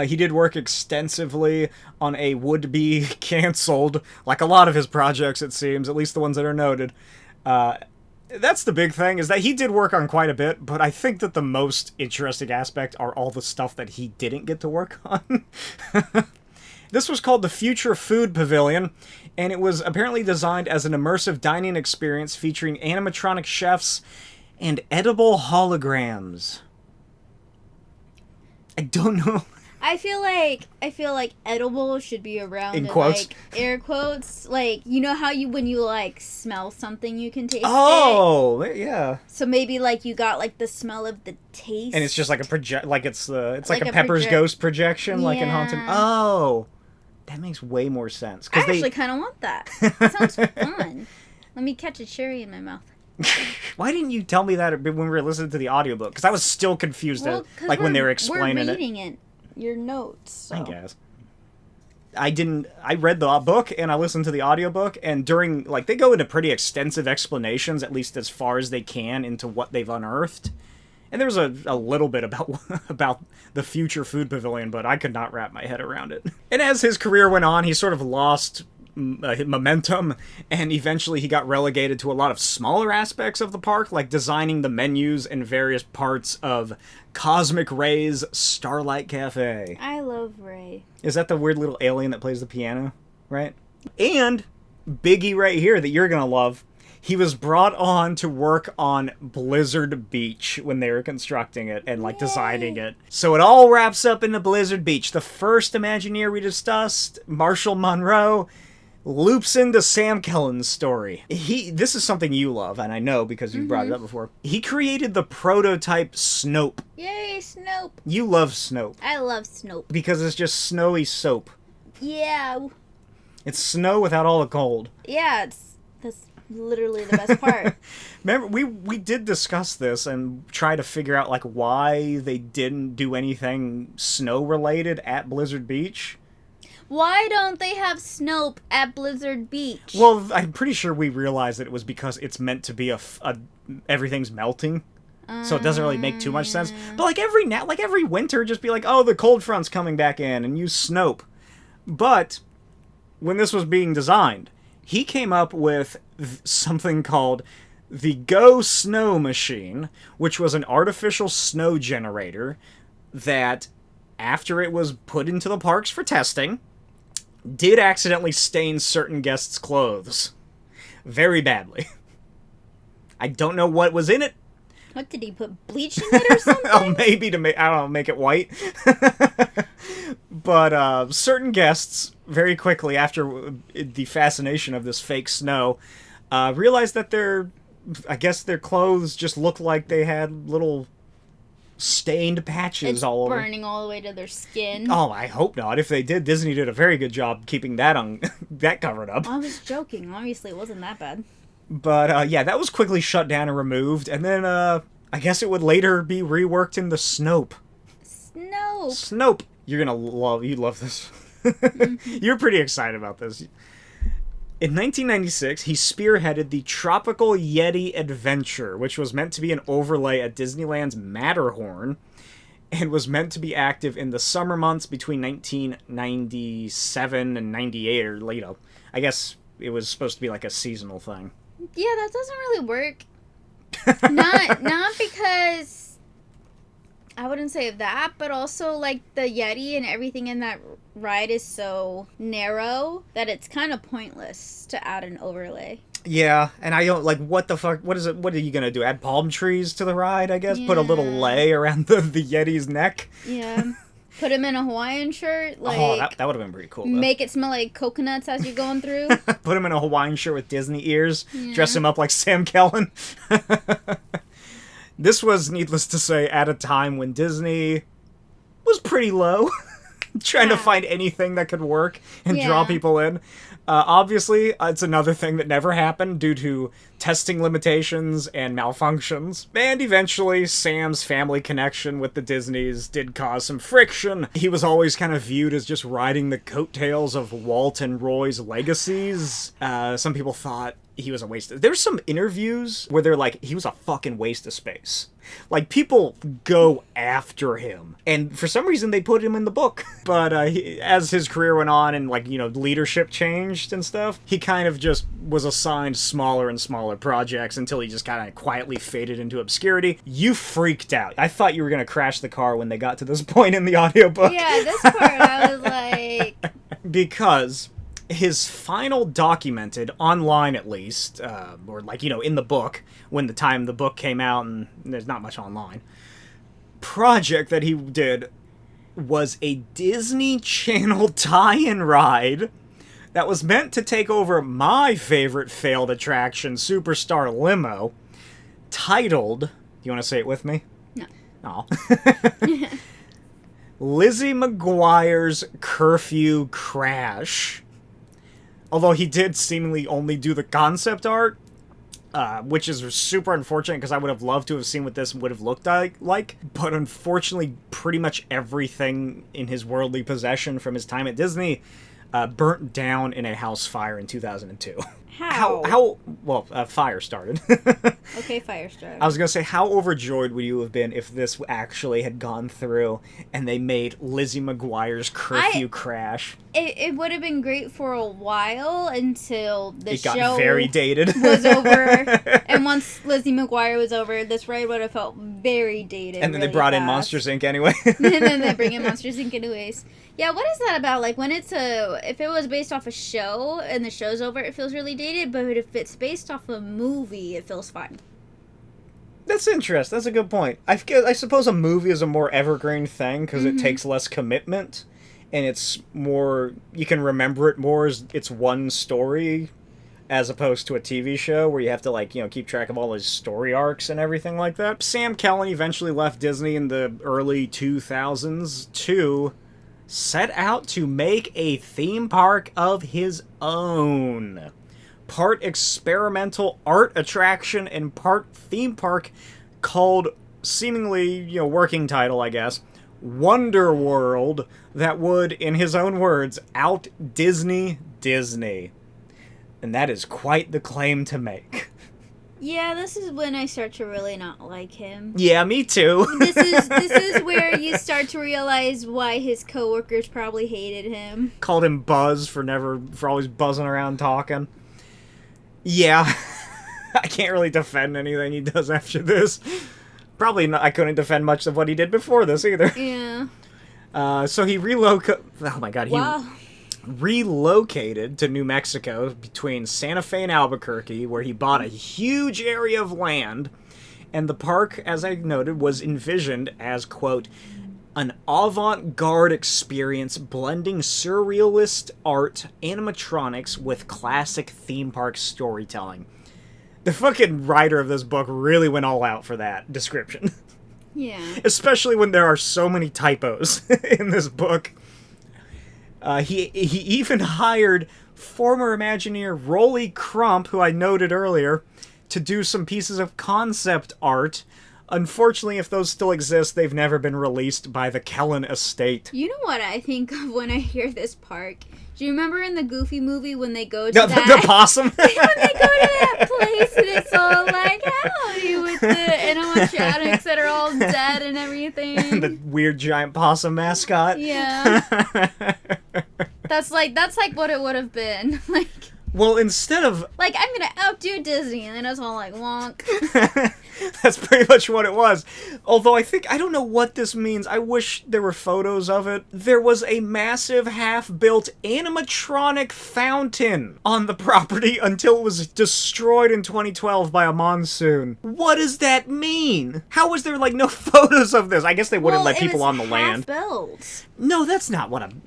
he did work extensively on a would-be canceled, like a lot of his projects, it seems, at least the ones that are noted. That's the big thing, is that he did work on quite a bit, but I think that the most interesting aspect are all the stuff that he didn't get to work on. This was called the Future Food Pavilion, and it was apparently designed as an immersive dining experience featuring animatronic chefs and edible holograms. I don't know.
I feel like edible should be around
in quotes,
like air quotes. Like, you know how when you like smell something, you can taste it.
Oh, yeah.
So maybe like you got like the smell of the taste,
and it's just like a like it's like a Pepper's ghost projection, like in Haunted. Oh, that makes way more sense.
I actually kind of want that. That sounds fun. Let me catch a cherry in my mouth.
Why didn't you tell me that when we were listening to the audiobook? Because I was still confused, like when they were explaining
we're reading it. Your notes. So.
I guess. I read the book and I listened to the audiobook, and during, like, they go into pretty extensive explanations, at least as far as they can, into what they've unearthed. And there was a little bit about the future food pavilion, but I could not wrap my head around it. And as his career went on, he sort of lost momentum, and eventually he got relegated to a lot of smaller aspects of the park, like designing the menus and various parts of Cosmic Ray's Starlight Cafe.
I love Ray.
Is that the weird little alien that plays the piano, right? And Biggie right here that you're gonna love, he was brought on to work on Blizzard Beach when they were constructing it and, like, designing it. So it all wraps up into Blizzard Beach. The first Imagineer we discussed, Marshall Monroe, loops into Sam Kellan's story. This is something you love, and I know because you brought it up before. He created the prototype Snope.
Yay, Snope.
You love Snope.
I love Snope.
Because it's just snowy soap.
Yeah.
It's snow without all the cold.
Yeah, that's literally the best part.
Remember, we did discuss this and try to figure out, like, why they didn't do anything snow-related at Blizzard Beach.
Why don't they have Snope at Blizzard Beach?
Well, I'm pretty sure we realized that it was because it's meant to be everything's melting, so it doesn't really make too much sense. But like every winter, just be like, oh, the cold front's coming back in, and use Snope. But when this was being designed, he came up with something called the Go Snow Machine, which was an artificial snow generator that, after it was put into the parks for testing, did accidentally stain certain guests' clothes. Very badly. I don't know what was in it.
What, did he put bleach in it or something?
Oh, maybe to make, I don't know, make it white. But certain guests, very quickly after the fascination of this fake snow, realized that their clothes just looked like they had little stained patches all over.
Burning all the way to their skin.
Oh, I hope not. If they did, Disney did a very good job keeping that that covered up.
I was joking. Obviously, it wasn't that bad.
But yeah, that was quickly shut down and removed, and then I guess it would later be reworked into Snope. Snope. You love this. You're pretty excited about this. In 1996, he spearheaded the Tropical Yeti Adventure, which was meant to be an overlay at Disneyland's Matterhorn, and was meant to be active in the summer months between 1997 and 98, or later. I guess it was supposed to be like a seasonal thing.
Yeah, that doesn't really work. Not because I wouldn't say that, but also like the Yeti and everything in that ride is so narrow that it's kind of pointless to add an overlay.
Yeah, and I don't, like, what the fuck, what are you gonna do, add palm trees to the ride, I guess? Yeah. Put a little lei around the Yeti's neck?
Yeah. Put him in a Hawaiian shirt, like...
Oh, that would have been pretty cool, though.
Make it smell like coconuts as you're going through.
Put him in a Hawaiian shirt with Disney ears. Yeah. Dress him up like Sam Kellan. This was, needless to say, at a time when Disney was pretty low. Trying to find anything that could work and draw people in. Obviously, it's another thing that never happened due to testing limitations and malfunctions. And eventually, Sam's family connection with the Disneys did cause some friction. He was always kind of viewed as just riding the coattails of Walt and Roy's legacies. Some people thought he was a waste of... There's some interviews where they're like, he was a fucking waste of space. Like, people go after him. And for some reason, they put him in the book. But as his career went on and, like, you know, leadership changed and stuff, he kind of just was assigned smaller and smaller projects until he just kind of quietly faded into obscurity. You freaked out. I thought you were going to crash the car when they got to this point in the audiobook.
Yeah, this part, I was like...
Because... his final documented, online at least, or like, you know, in the book, when the time the book came out, and there's not much online, project that he did was a Disney Channel tie-in ride that was meant to take over my favorite failed attraction, Superstar Limo, titled... You want to say it with me?
No.
Oh. Lizzie McGuire's Curfew Crash. Although he did seemingly only do the concept art, which is super unfortunate because I would have loved to have seen what this would have looked like. But unfortunately, pretty much everything in his worldly possession from his time at Disney burnt down in a house fire in 2002.
How?
Well, fire started.
Okay, fire started.
I was going to say, how overjoyed would you have been if this actually had gone through and they made Lizzie McGuire's Curfew Crash?
It would have been great for a while until the show
got very dated.
was over. And once Lizzie McGuire was over, this ride would have felt very dated.
And then
really
they brought in
fast.
Monsters, Inc. anyway.
And then they bring in Monsters, Inc. anyways. Yeah, what is that about? Like, when if it was based off a show and the show's over, it feels really dated, but if it's based off a movie, it feels fine.
That's interesting. That's a good point. I suppose a movie is a more evergreen thing because it takes less commitment, and it's more, you can remember it more as it's one story, as opposed to a TV show where you have to, like, keep track of all his story arcs and everything like that. Sam Kellan eventually left Disney in the early 2000s to set out to make a theme park of his own. Part experimental art attraction and part theme park called, seemingly, working title, I guess, Wonder World, that would, in his own words, out Disney. And that is quite the claim to make.
Yeah, this is when I start to really not like him.
Yeah, me too.
This is where you start to realize why his coworkers probably hated him.
Called him Buzz for always buzzing around talking. Yeah, I can't really defend anything he does after this. Probably not, I couldn't defend much of what he did before this either.
Yeah.
So he relocated. Oh my god,
Wow.
Relocated to New Mexico between Santa Fe and Albuquerque, where he bought a huge area of land, and the park, as I noted, was envisioned as, quote, an avant-garde experience blending surrealist art, animatronics with classic theme park storytelling. The fucking writer of this book really went all out for that description.
Yeah.
Especially when there are so many typos in this book. He even hired former Imagineer Rolly Crump, who I noted earlier, to do some pieces of concept art. Unfortunately, if those still exist, they've never been released by the Kellan estate.
You know what I think of when I hear this park? Do you remember in the Goofy movie when they go to
the possum?
When they go to that place and it's all like, howdy, with the animatronics that are all dead and everything.
And the weird giant possum mascot.
Yeah. That's like what it would have been. Like,
well, instead of...
like, I'm gonna outdo Disney, and then it's all like, wonk.
That's pretty much what it was. Although I don't know what this means. I wish there were photos of it. There was a massive half-built animatronic fountain on the property until it was destroyed in 2012 by a monsoon. What does that mean? How was there, like, no photos of this? I guess they wouldn't let people on the land.
Built.
No, that's not what I'm...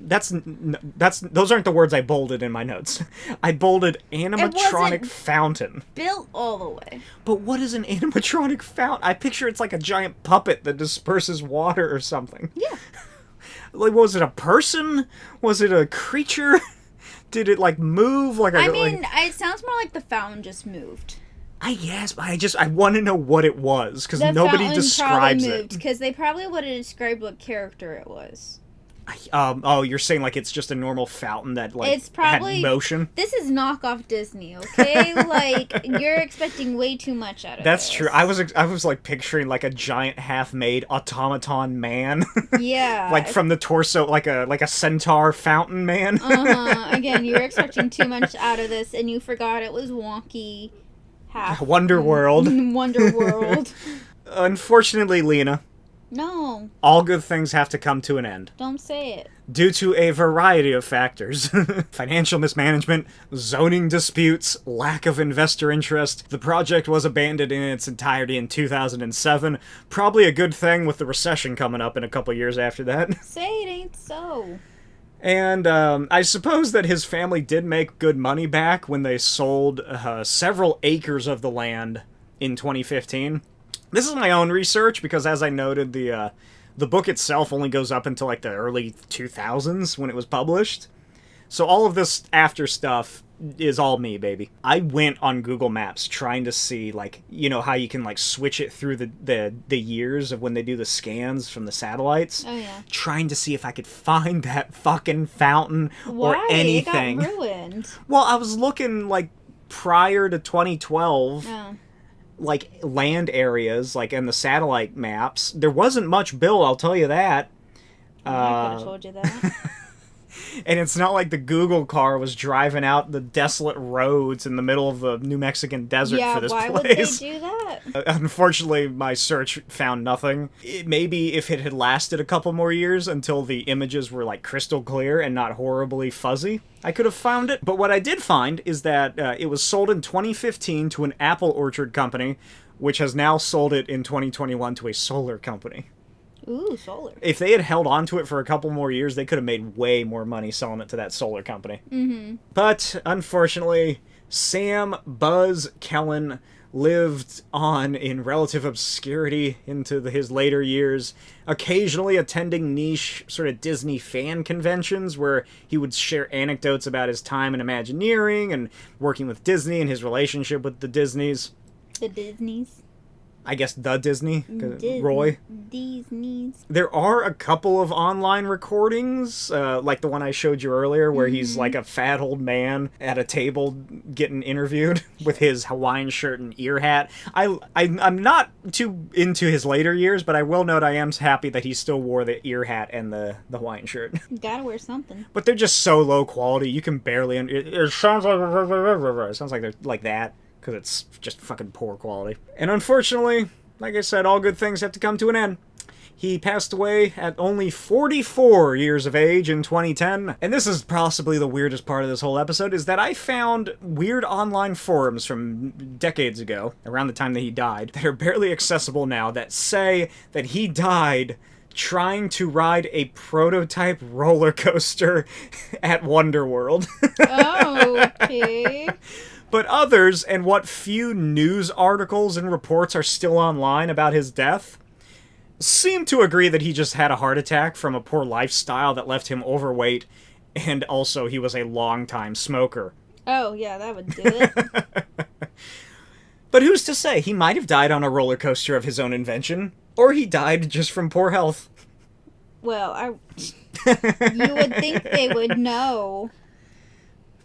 Those aren't the words I bolded in my notes. I bolded animatronic fountain.
Built all the way.
But what is an animatronic fountain? I picture it's like a giant puppet that disperses water or something.
Yeah.
Like, was it a person? Was it a creature? Did it, like, move?
It sounds more like the fountain just moved.
I guess, but I want to know what it was, because nobody describes it.
Because they probably would have described what character it was.
You're saying, like, it's just a normal fountain that, like,
it's probably,
had motion?
This is knockoff Disney, okay? Like, you're expecting way too much out of
That's
this.
true. I was, like, picturing, like, a giant half-made automaton man.
Yeah.
Like, from the torso, like a centaur fountain man.
Again, you were expecting too much out of this, and you forgot it was wonky half...
Wonder World.
Wonder World.
Unfortunately, Lena,
No,
All good things have to come to an end.
don't say it.
Due to a variety of factors. Financial mismanagement, zoning disputes, lack of investor interest. The project was abandoned in its entirety in 2007. Probably a good thing with the recession coming up in a couple years after that.
Say it ain't so.
And I suppose that his family did make good money back when they sold several acres of the land in 2015. This is my own research because, as I noted, the book itself only goes up until like the early 2000s when it was published. So all of this after stuff is all me, baby. I went on Google Maps trying to see, like, you know, how you can, like, switch it through the years of when they do the scans from the satellites.
Oh, yeah.
Trying to see if I could find that fucking fountain or
Why?
anything.
It got ruined.
Well, I was looking, like, prior to 2012.
Oh.
Like, land areas, like, in the satellite maps. There wasn't much built, I'll tell you that.
I could have told you that.
And it's not like the Google car was driving out the desolate roads in the middle of the New Mexican desert for this
why
place.
would they do that?
Unfortunately, my search found nothing. Maybe if it had lasted a couple more years until the images were, like, crystal clear and not horribly fuzzy, I could have found it. But what I did find is that it was sold in 2015 to an apple orchard company, which has now sold it in 2021 to a solar company.
Ooh, solar.
If they had held on to it for a couple more years, they could have made way more money selling it to that solar company.
Mm-hmm.
But, unfortunately, Sam Buzz Kellan lived on in relative obscurity into his later years, occasionally attending niche sort of Disney fan conventions where he would share anecdotes about his time in Imagineering and working with Disney and his relationship with the Disneys.
The Disneys.
I guess the Disney,
Disney.
Roy.
Disneys.
There are a couple of online recordings, like the one I showed you earlier, where he's like a fat old man at a table getting interviewed with his Hawaiian shirt and ear hat. I'm not too into his later years, but I will note I am happy that he still wore the ear hat and the Hawaiian shirt.
You gotta wear something.
But they're just so low quality, you can barely... It sounds like they're like that. Because it's just fucking poor quality. And unfortunately, like I said, all good things have to come to an end. He passed away at only 44 years of age in 2010. And this is possibly the weirdest part of this whole episode, is that I found weird online forums from decades ago, around the time that he died, that are barely accessible now, that say that he died trying to ride a prototype roller coaster at Wonderworld.
Oh, okay.
But others, and what few news articles and reports are still online about his death, seem to agree that he just had a heart attack from a poor lifestyle that left him overweight, and also he was a long-time smoker.
Oh, yeah, that would do it.
But who's to say? He might have died on a roller coaster of his own invention, or he died just from poor health.
Well, you would think they would know.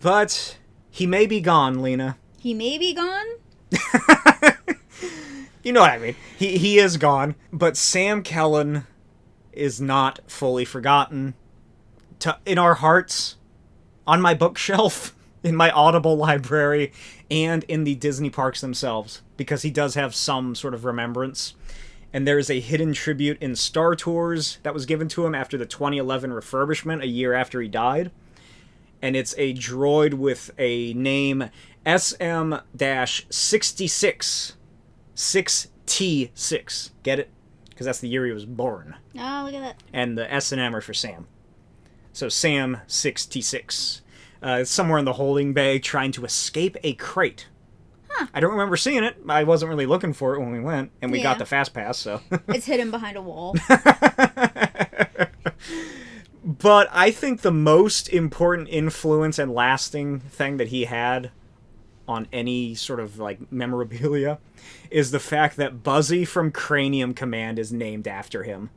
But... he may be gone, Lena.
He may be gone?
You know what I mean. He is gone. But Sam Kellan is not fully forgotten. In our hearts, on my bookshelf, in my Audible library, and in the Disney parks themselves. Because he does have some sort of remembrance. And there is a hidden tribute in Star Tours that was given to him after the 2011 refurbishment, a year after he died. And it's a droid with a name SM-66. 6T6. Get it? Because that's the year he was born.
Oh, look at that.
And the S and M are for Sam. So Sam 6T6. It's somewhere in the holding bay trying to escape a crate.
Huh.
I don't remember seeing it. I wasn't really looking for it when we went. And we got the fast pass, so...
It's hidden behind a wall.
But I think the most important influence and lasting thing that he had on any sort of, like, memorabilia is the fact that Buzzy from Cranium Command is named after him.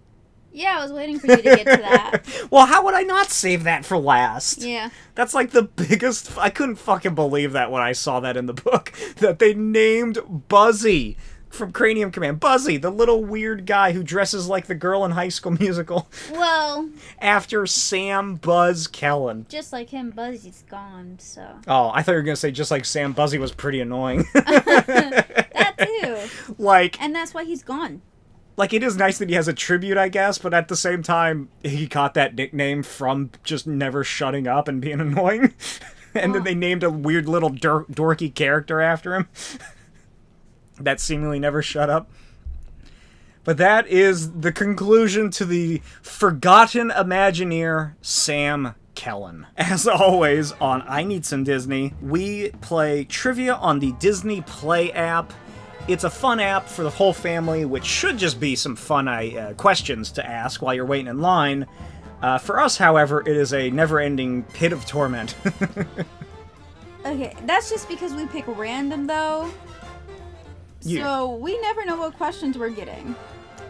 Yeah, I was waiting for you to get to that.
Well, how would I not save that for last?
Yeah.
That's like the biggest... I couldn't fucking believe that when I saw that in the book. That they named Buzzy from Cranium Command. Buzzy, the little weird guy who dresses like the girl in High School Musical.
Well...
after Sam Buzz Kellan.
Just like him, Buzzy's gone, so...
Oh, I thought you were going to say just like Sam, Buzzy was pretty annoying.
That too.
Like...
and that's why he's gone.
Like, it is nice that he has a tribute, I guess, but at the same time, he got that nickname from just never shutting up and being annoying. And then they named a weird little dorky character after him that seemingly never shut up. But that is the conclusion to the Forgotten Imagineer, Sam Kellan. As always, on I Need Some Disney, we play trivia on the Disney Play app. It's a fun app for the whole family, which should just be some fun questions to ask while you're waiting in line. For us, however, it is a never-ending pit of torment.
Okay, that's just because we pick random, though. So we never know what questions we're getting.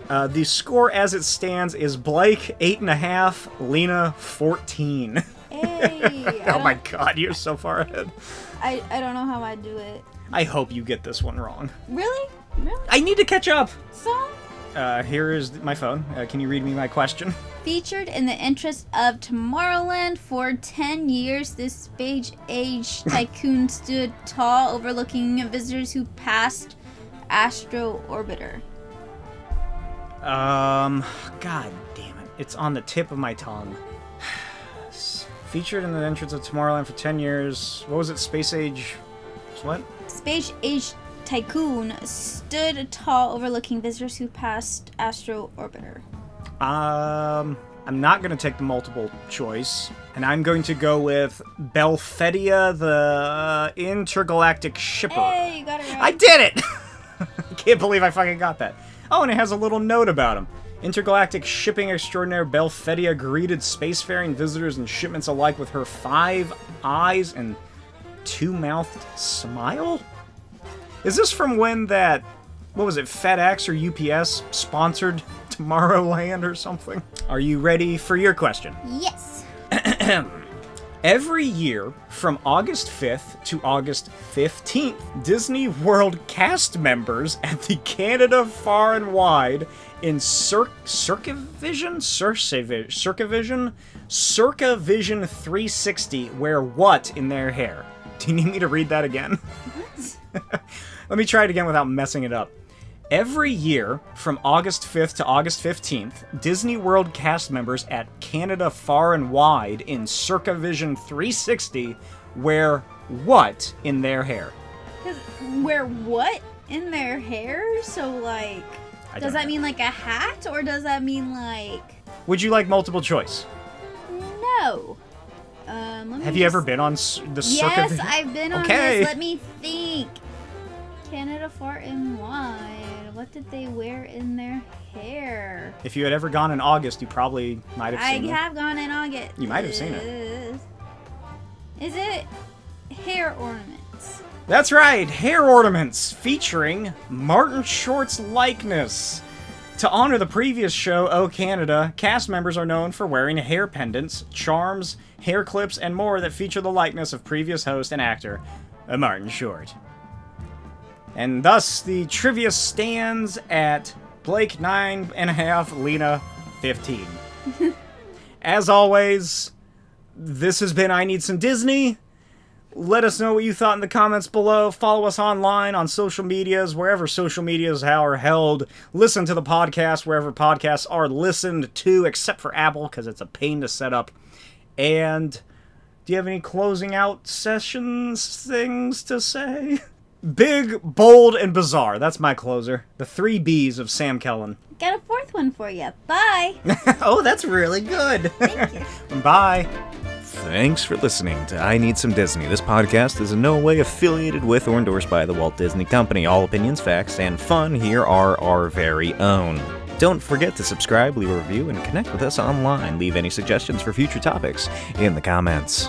The score as it stands is Blake 8.5, Lena 14.
Hey!
Oh my god, you're so far ahead.
I don't know how I do it.
I hope you get this one wrong.
Really? Really?
I need to catch up!
So?
Here is my phone. Can you read me my question?
Featured in the interest of Tomorrowland for 10 years, this space-age tycoon stood tall, overlooking visitors who passed Astro Orbiter.
God damn it. It's on the tip of my tongue. Featured in the entrance of Tomorrowland for 10 years. What was it? Space Age... What?
Space Age Tycoon stood tall, overlooking visitors who passed Astro Orbiter.
I'm not going to take the multiple choice. And I'm going to go with Belphedia, the intergalactic shipper.
Hey, you got it right.
I did it! I can't believe I fucking got that. Oh, and it has a little note about him. Intergalactic shipping extraordinaire Belphedia greeted spacefaring visitors and shipments alike with her 5 eyes and 2-mouthed smile? Is this from when that, what was it, FedEx or UPS sponsored Tomorrowland or something? Are you ready for your question?
Yes.
Every year, from August 5th to August 15th, Disney World cast members at the Canada Far and Wide in Circavision 360 wear what in their hair? Do you need me to read that again?
What?
Let me try it again without messing it up. Every year, from August 5th to August 15th, Disney World cast members at Canada Far and Wide in Circavision 360 wear what in their hair?
Wear what in their hair? So, like, does that mean like a hat, or does that mean like...
Would you like multiple choice?
No.
Have you ever been on the Circavision?
Yes, I've been on this. Let me think. Canada Far and Wide. What did they wear in their hair?
If you had ever gone in August, you probably might have seen it.
I have gone in August.
You might have seen it.
Is it hair ornaments?
That's right, hair ornaments featuring Martin Short's likeness. To honor the previous show, Oh Canada, cast members are known for wearing hair pendants, charms, hair clips, and more that feature the likeness of previous host and actor, Martin Short. And thus, the trivia stands at Blake 9.5, Lena 15. As always, this has been I Need Some Disney. Let us know what you thought in the comments below. Follow us online on social medias, wherever social medias are held. Listen to the podcast wherever podcasts are listened to, except for Apple, because it's a pain to set up. And do you have any closing out things to say? Big, bold, and bizarre. That's my closer. The 3 B's of Sam Kellan.
Got a 4th one for you. Bye.
Oh, that's really good.
Thank you.
Bye.
Thanks for listening to I Need Some Disney. This podcast is in no way affiliated with or endorsed by the Walt Disney Company. All opinions, facts, and fun here are our very own. Don't forget to subscribe, leave a review, and connect with us online. Leave any suggestions for future topics in the comments.